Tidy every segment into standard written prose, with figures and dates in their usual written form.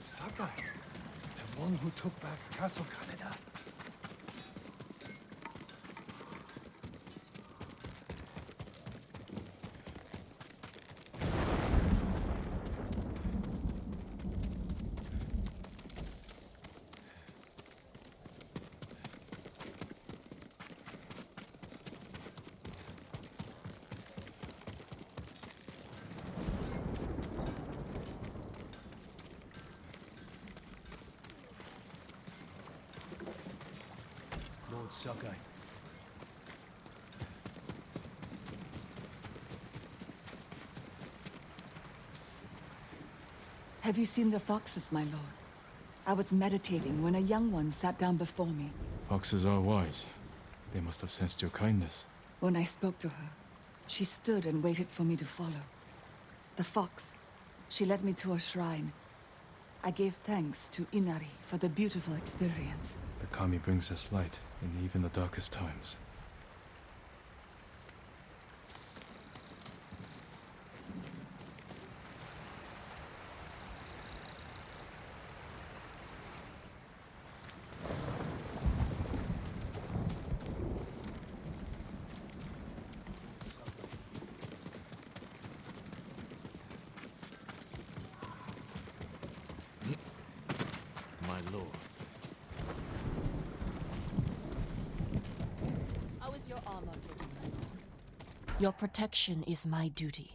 Sakai, the one who took back Castle Kaneda. Lord Sakai. Have you seen the foxes, my lord? I was meditating when a young one sat down before me. Foxes are wise. They must have sensed your kindness. When I spoke to her, she stood and waited for me to follow. The fox, she led me to a shrine. I gave thanks to Inari for the beautiful experience. The Kami brings us light in even the darkest times. My lord. How is your armor fitting, my lord? Your protection is my duty.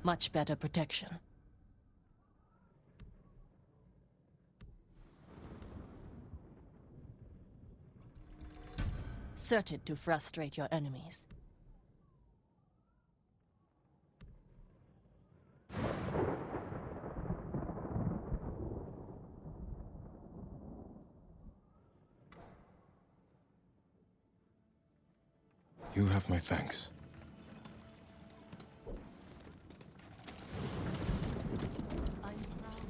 Much better protection. Certain to frustrate your enemies. You have my thanks. I'm proud.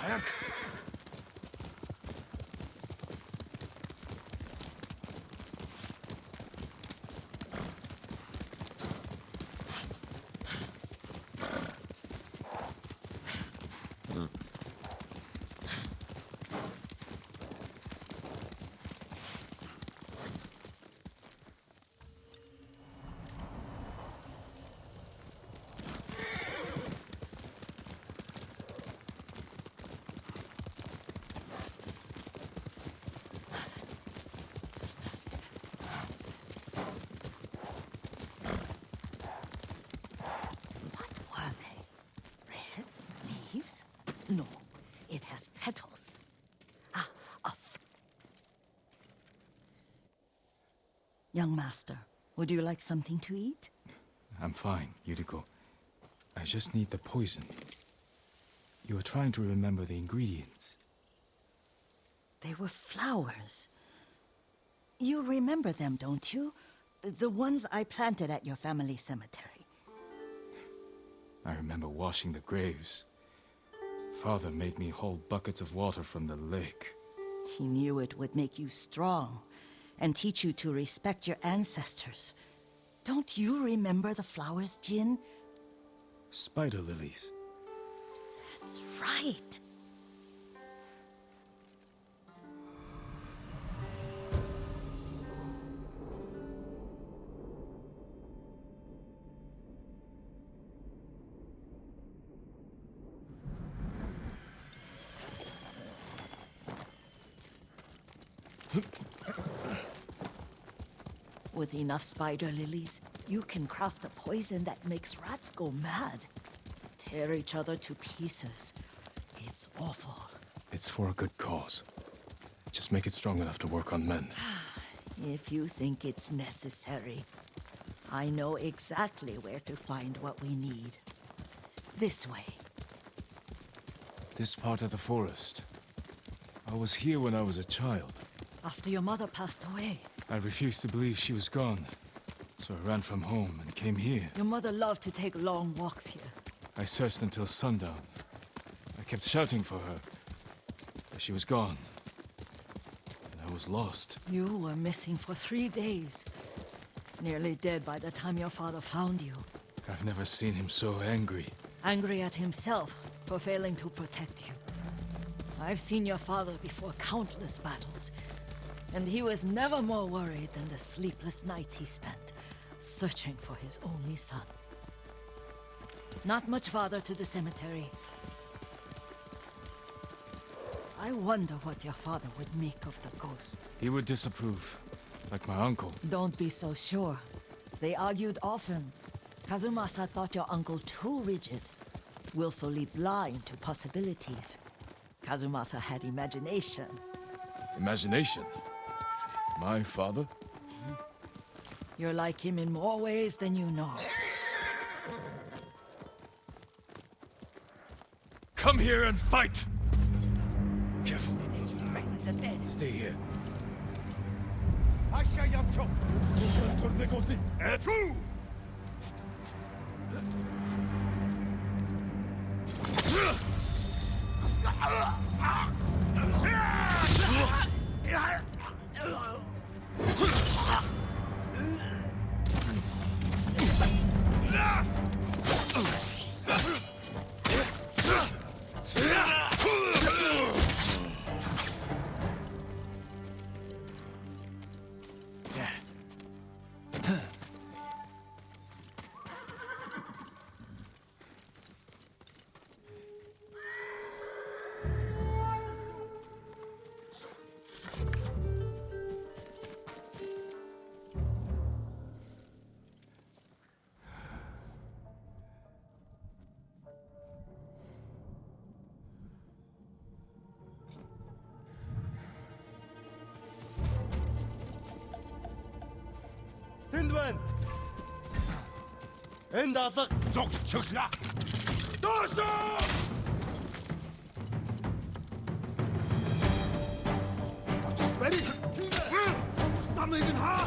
Back. No, it has petals. Ah, Young master, would you like something to eat? I'm fine, Yuriko. I just need the poison. You are trying to remember the ingredients. They were flowers. You remember them, don't you? The ones I planted at your family cemetery. I remember washing the graves. Father made me hold buckets of water from the lake. He knew it would make you strong and teach you to respect your ancestors. Don't you remember the flowers, Jin? Spider lilies. That's right. With enough spider lilies, you can craft a poison that makes rats go mad. Tear each other to pieces. It's awful. It's for a good cause. Just make it strong enough to work on men. If you think it's necessary, I know exactly where to find what we need. This way. This part of the forest. I was here when I was a child. After your mother passed away. I refused to believe she was gone. So I ran from home and came here. Your mother loved to take long walks here. I searched until sundown. I kept shouting for her. But she was gone. And I was lost. You were missing for 3 days. Nearly dead by the time your father found you. I've never seen him so angry. Angry at himself for failing to protect you. I've seen your father before countless battles. And he was never more worried than the sleepless nights he spent searching for his only son. Not much farther to the cemetery. I wonder what your father would make of the ghost. He would disapprove, like my uncle. Don't be so sure. They argued often. Kazumasa thought your uncle too rigid, willfully blind to possibilities. Kazumasa had imagination. Imagination? My father? You're like him in more ways than you know. Come here and fight! Careful. Disrespecting the dead. Stay here. Тэнд байна. Энд алга зүгт чөглөө. Доошоо! Очиж барь. Замыг нь хаа.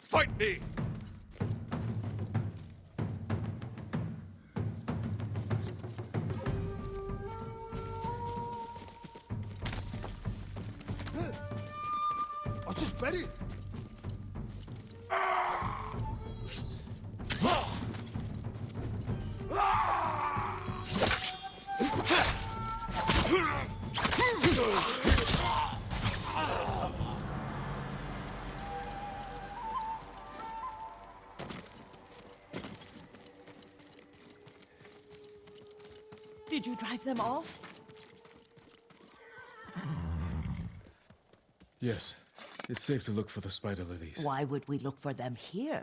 fight me! Ready? Did you drive them off? Yes. It's safe to look for the spider lilies. Why would we look for them here?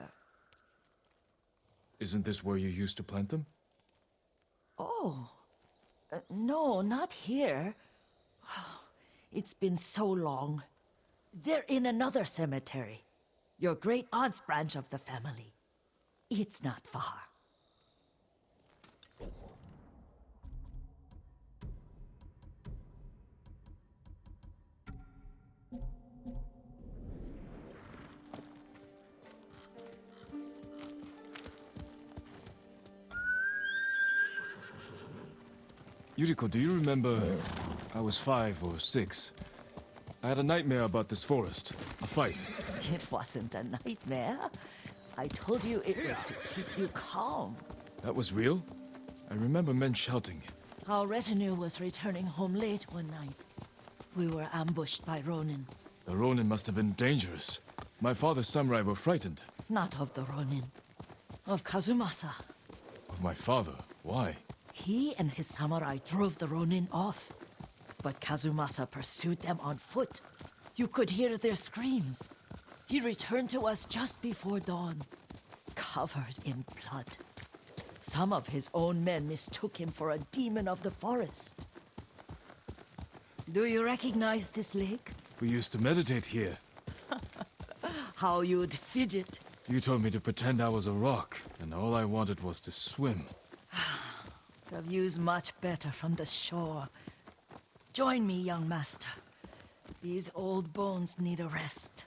Isn't this where you used to plant them? Oh. No, not here. It's been so long. They're in another cemetery. Your great aunt's branch of the family. It's not far. Yuriko, do you remember... I was 5 or 6. I had a nightmare about this forest. A fight. It wasn't a nightmare. I told you it was to keep you calm. That was real? I remember men shouting. Our retinue was returning home late one night. We were ambushed by Ronin. The Ronin must have been dangerous. My father's samurai were frightened. Not of the Ronin. Of Kazumasa. Of my father? Why? He and his samurai drove the Ronin off. But Kazumasa pursued them on foot. You could hear their screams. He returned to us just before dawn, covered in blood. Some of his own men mistook him for a demon of the forest. Do you recognize this lake? We used to meditate here. How you'd fidget. You told me to pretend I was a rock, and all I wanted was to swim. The view's much better from the shore. Join me, young master. These old bones need a rest.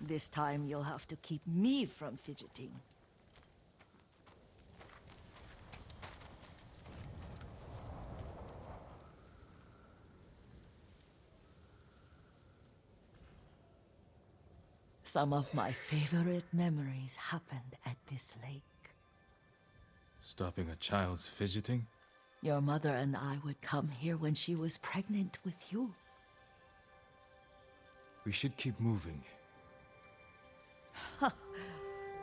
This time you'll have to keep me from fidgeting. Some of my favorite memories happened at this lake. Stopping a child's fidgeting? Your mother and I would come here when she was pregnant with you. We should keep moving.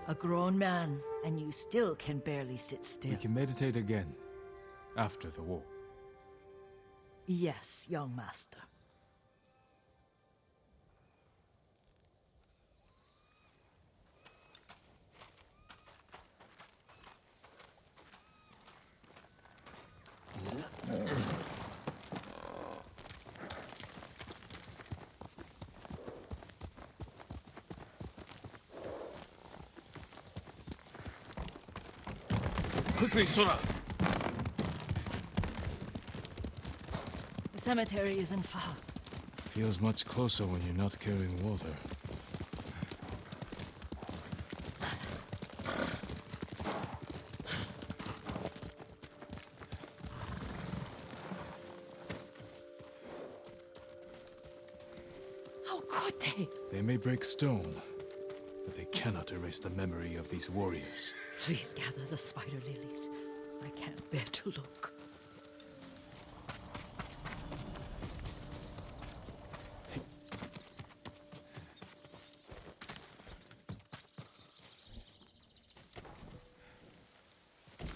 A grown man, and you still can barely sit still. We can meditate again. After the war. Yes, young master. Quickly, Sora! The cemetery isn't far. Feels much closer when you're not carrying water. How could they? They may break stone, but they cannot erase the memory of these warriors. Please gather the spider lilies. I can't bear to look.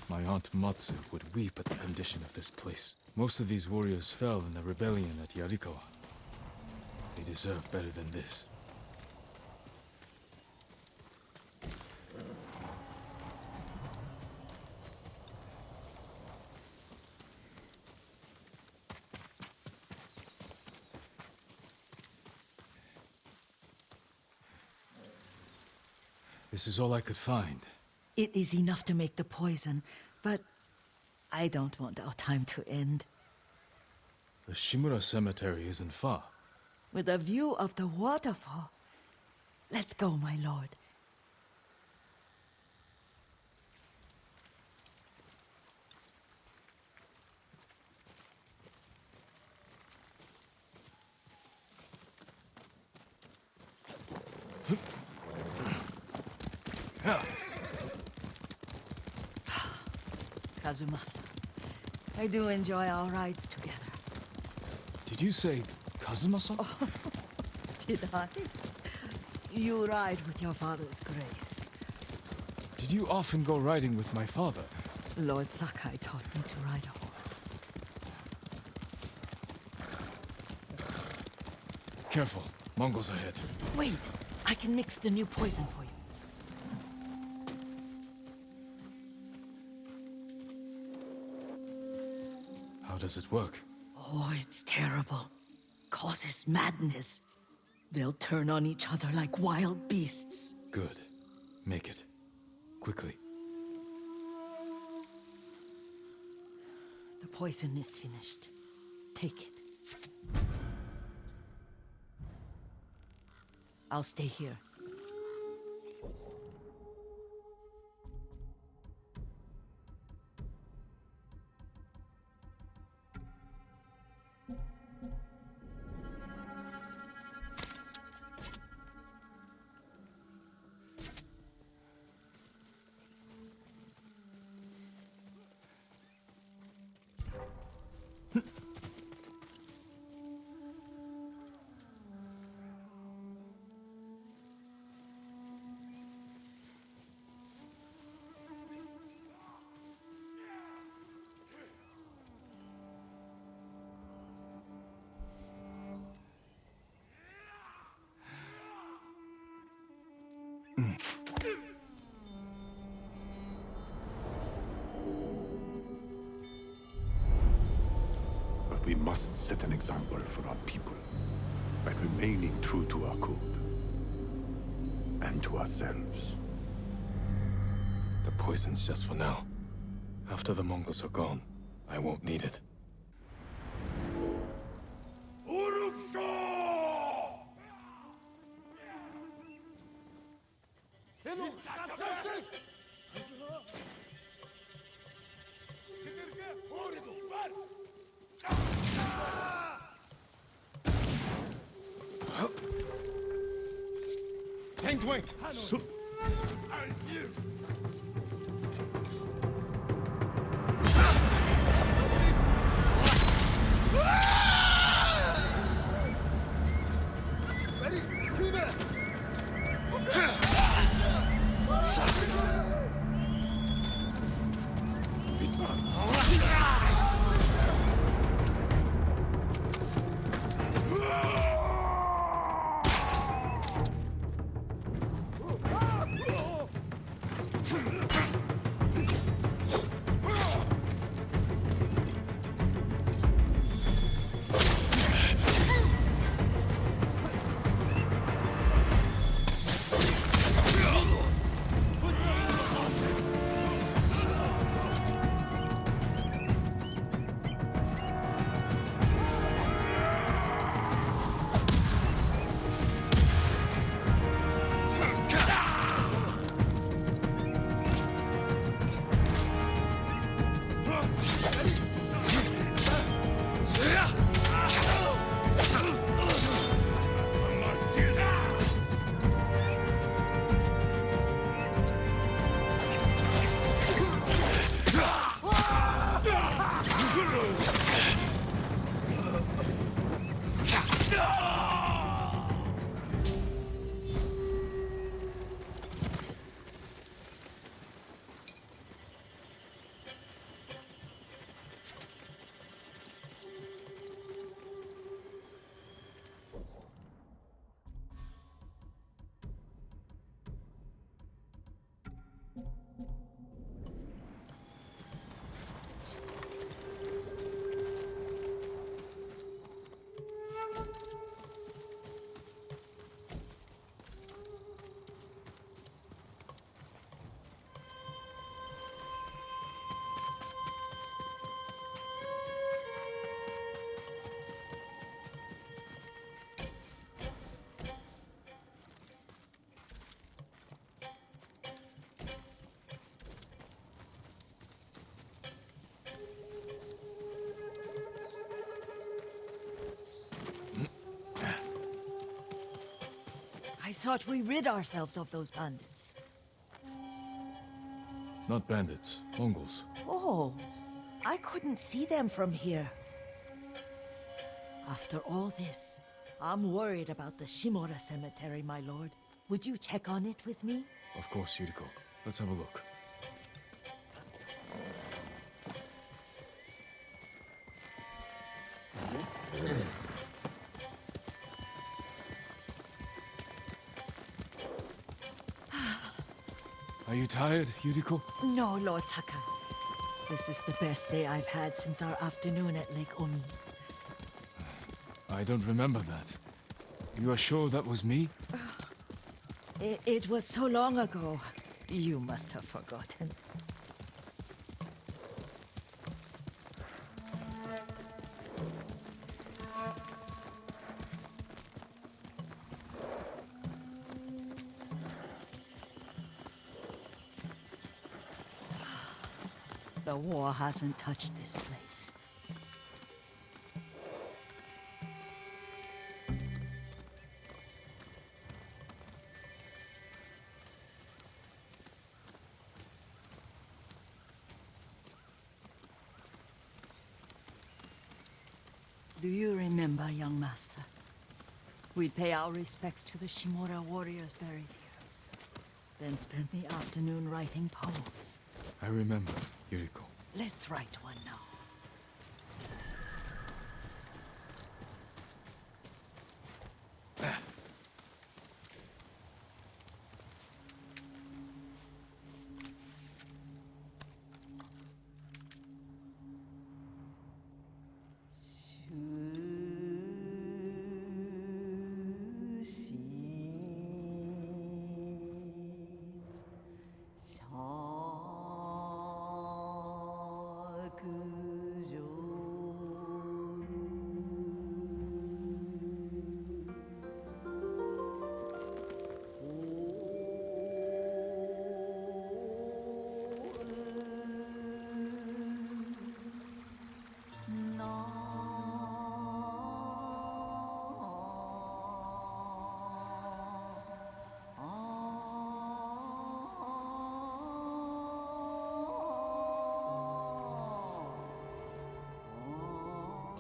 My aunt Matsu would weep at the condition of this place. Most of these warriors fell in the rebellion at Yuriko. They deserve better than this. This is all I could find. It is enough to make the poison, but I don't want our time to end. The Shimura Cemetery isn't far. With a view of the waterfall. Let's go, my lord. Kazumasa, I do enjoy our rides together. Did you say Kazuma-san? Did I? You ride with your father's grace. Did you often go riding with my father? Lord Sakai taught me to ride a horse. Careful. Mongols ahead. Wait, I can mix the new poison for you. How does it work? Oh, it's terrible. Causes madness. They'll turn on each other like wild beasts. Good. Make it. Quickly. The poison is finished. Take it. I'll stay here. But we must set an example for our people by remaining true to our code and to ourselves. The poison's just for now. After the Mongols are gone, I won't need it. thought we rid ourselves of those bandits. Not bandits, Mongols. Oh, I couldn't see them from here. After all this, I'm worried about the Shimura cemetery, my lord. Would you check on it with me? Of course, Yuriko. Let's have a look. Are you tired, Yuriko? No, Lord Saka. This is the best day I've had since our afternoon at Lake Omi. I don't remember that. You are sure that was me? It was so long ago. You must have forgotten. The war hasn't touched this place. Do you remember, young master? We'd pay our respects to the Shimura warriors buried here, then spend the afternoon writing poems. I remember, Yuriko. Let's write one now.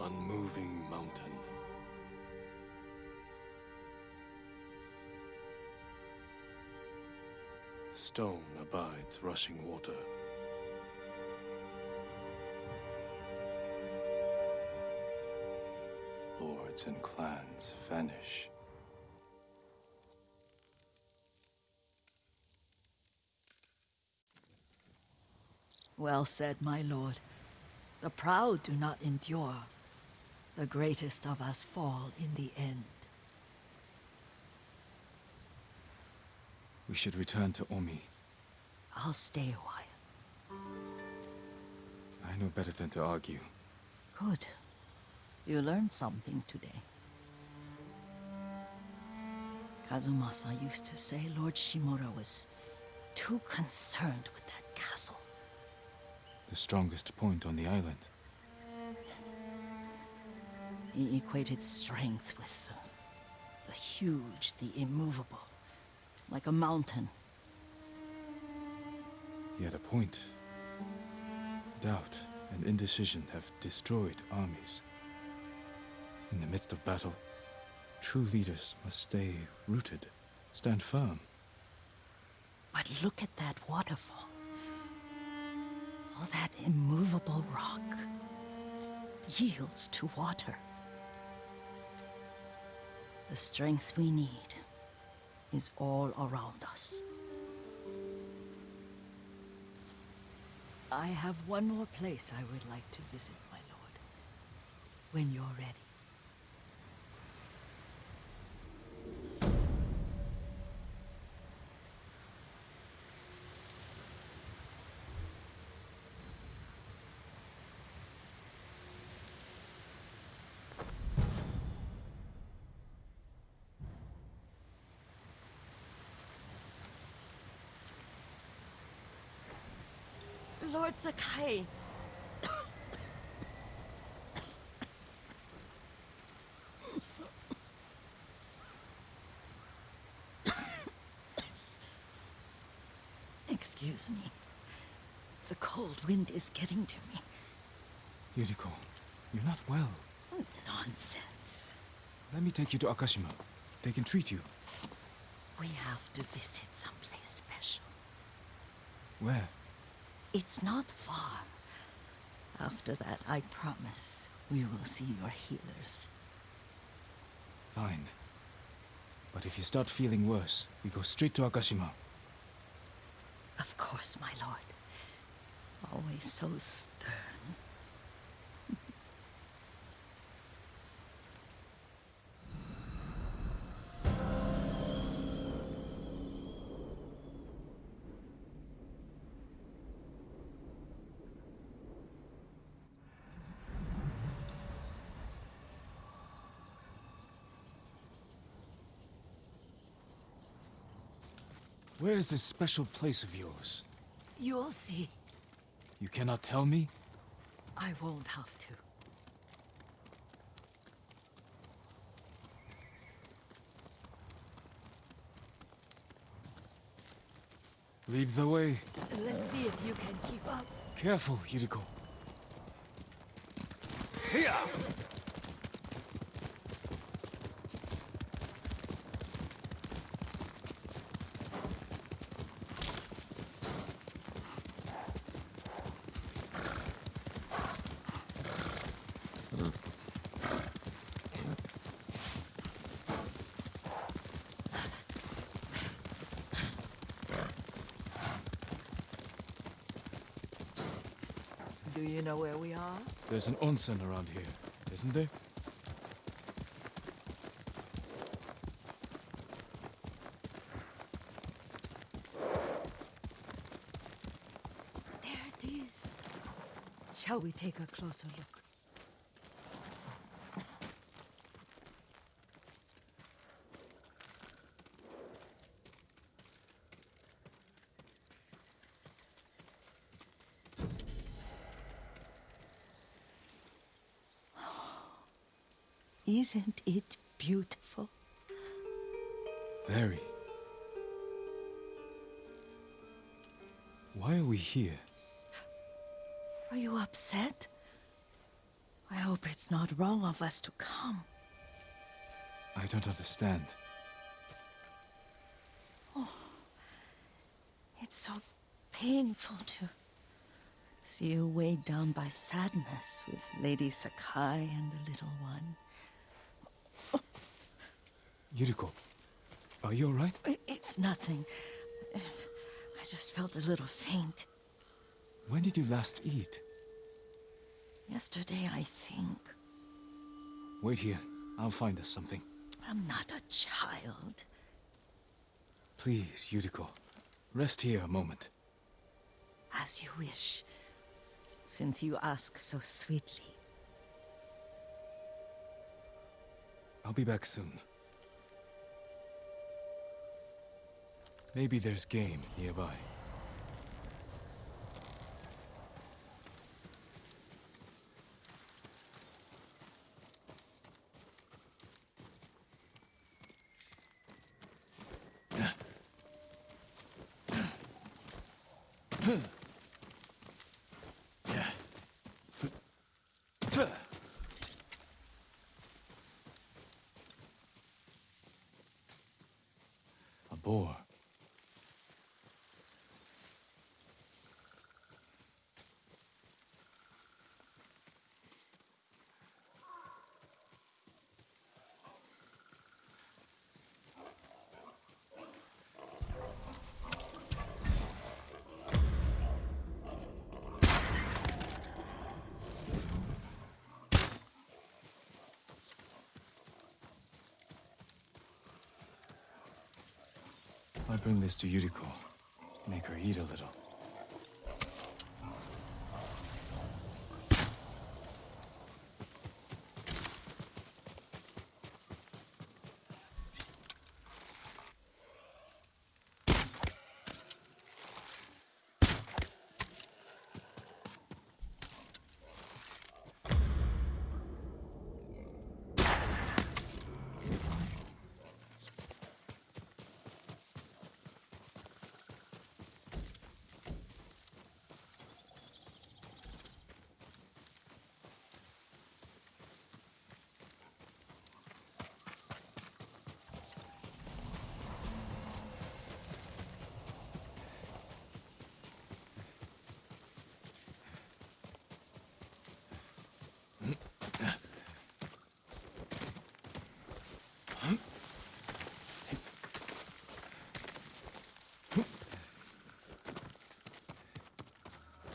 Unmoving mountain. Stone abides rushing water. Lords and clans vanish. Well said, my lord. The proud do not endure. The greatest of us fall in the end. We should return to Omi. I'll stay a while. I know better than to argue. Good. You learned something today. Kazumasa used to say Lord Shimura was too concerned with that castle. The strongest point on the island. He equated strength with the huge, the immovable, like a mountain. He had a point. Doubt and indecision have destroyed armies. In the midst of battle, true leaders must stay rooted, stand firm. But look at that waterfall. All that immovable rock yields to water. The strength we need is all around us. I have one more place I would like to visit, my lord. When you're ready. Lord Sakai. Excuse me. The cold wind is getting to me. Yuriko, you're not well. Nonsense. Let me take you to Akashima. They can treat you. We have to visit someplace special. Where? It's not far. After that, I promise, we will see your healers. Fine. But if you start feeling worse, we go straight to Akashima. Of course, my lord. Always so stern. Where is this special place of yours? You'll see. You cannot tell me? I won't have to. Lead the way. Let's see if you can keep up. Careful, Yuriko. Here! Do you know where we are? There's an onsen around here, isn't there? There it is. Shall we take a closer look? Isn't it beautiful? Very. Why are we here? Are you upset? I hope it's not wrong of us to come. I don't understand. It's so painful to see you weighed down by sadness with Lady Sakai and the little one. Yuriko, are you alright? It's nothing. I just felt a little faint. When did you last eat? Yesterday, I think. Wait here. I'll find us something. I'm not a child. Please, Yuriko. Rest here a moment. As you wish, since you ask so sweetly. I'll be back soon. Maybe there's game nearby. A boar. I bring this to Yuriko. Make her eat a little.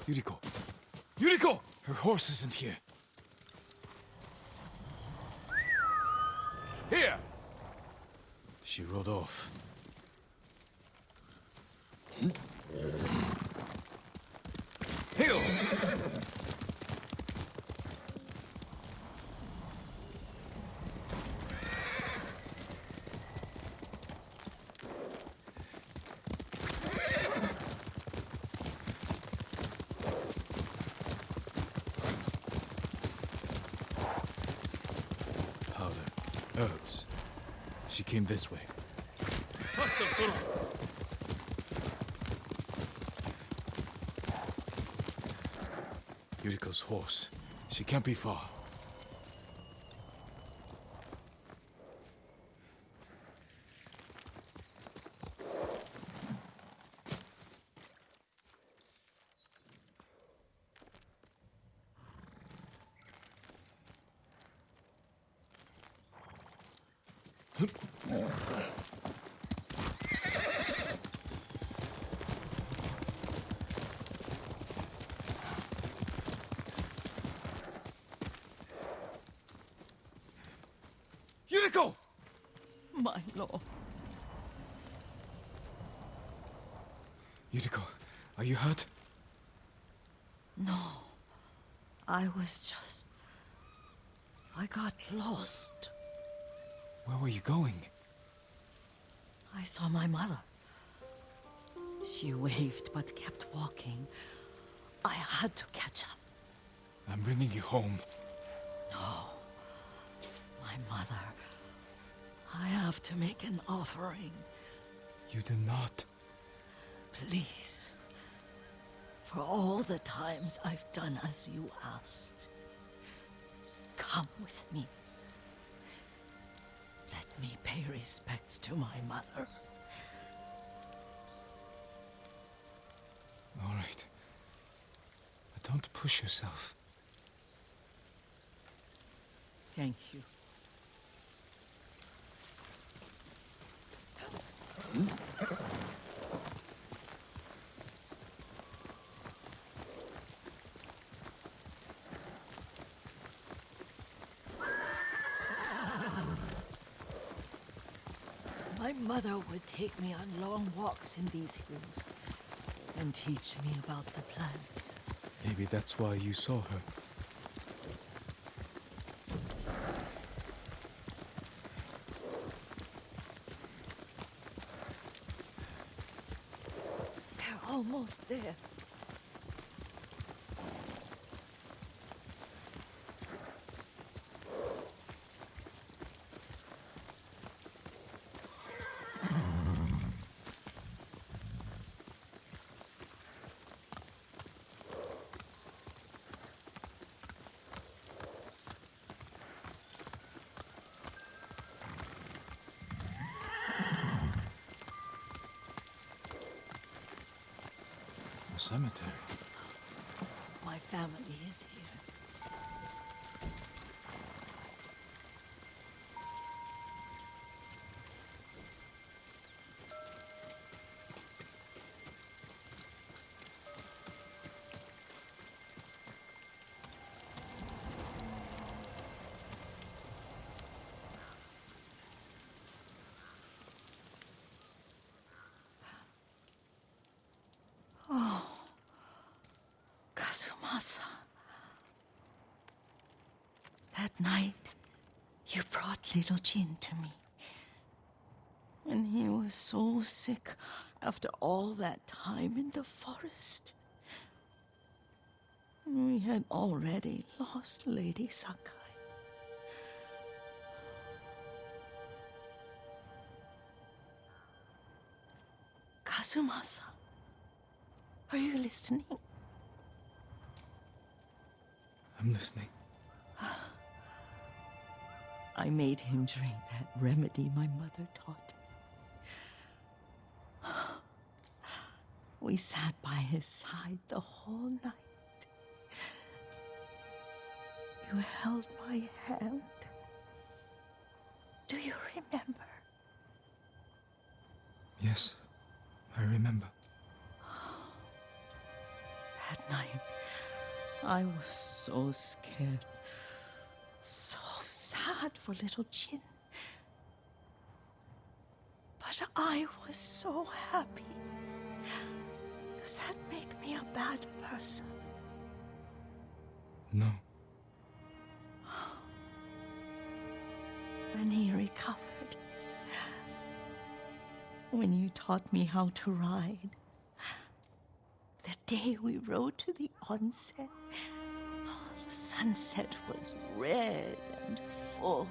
Yuriko! Yuriko! Her horse isn't here. Here! She rode off. Heel! Powder. Herbs. She came this way. Faster, Sora! Yuriko's horse. She can't be far. Yuriko! My lord. Yuriko, are you hurt? No. I got lost. Where were you going? I saw my mother. She waved but kept walking. I had to catch up. I'm bringing you home. No. My mother. I have to make an offering. You do not. Please. For all the times I've done as you asked. Come with me. Let me pay respects to my mother. All right. But don't push yourself. Thank you. My mother would take me on long walks in these hills and teach me about the plants. Maybe that's why you saw her. They're almost there. A cemetery. My family is here. Kazumasa. That night, you brought little Jin to me. And he was so sick after all that time in the forest. We had already lost Lady Sakai. Kazumasa, are you listening? I'm listening. I made him drink that remedy my mother taught me. We sat by his side the whole night. You held my hand. Do you remember? Yes, I remember. that night. I was so scared. So sad for little Jin. But I was so happy. Does that make me a bad person? No. When he recovered, when you taught me how to ride, the day we rode to the onsen, the sunset was red and full.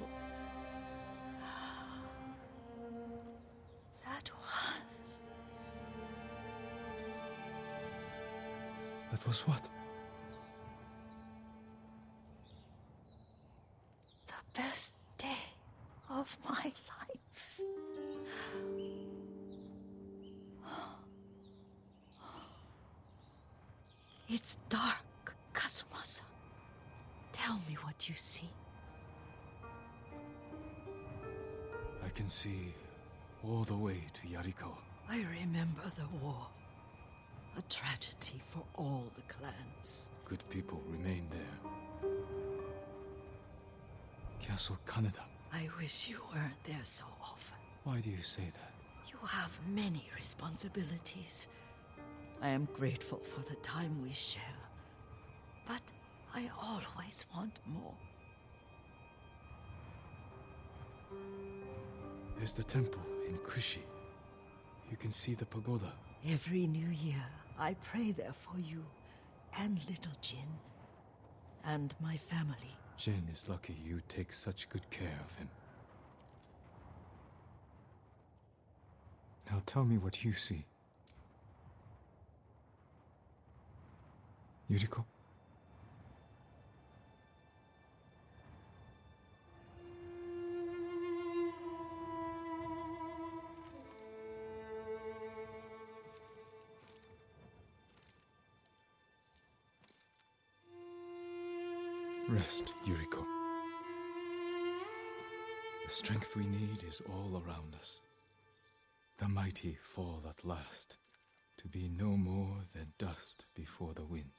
That was what? the best day of my life. It's dark, Kazumasa. Tell me what you see. I can see all the way to Yuriko. I remember the war. A tragedy for all the clans. Good people remain there. Castle Kaneda. I wish you weren't there so often. Why do you say that? You have many responsibilities. I am grateful for the time we share. But I always want more. There's the temple in Kushi. You can see the pagoda. Every new year, I pray there for you and little Jin and my family. Jin is lucky you take such good care of him. Now tell me what you see. Yuriko? Rest, Yuriko. The strength we need is all around us. The mighty fall at last, to be no more than dust before the wind.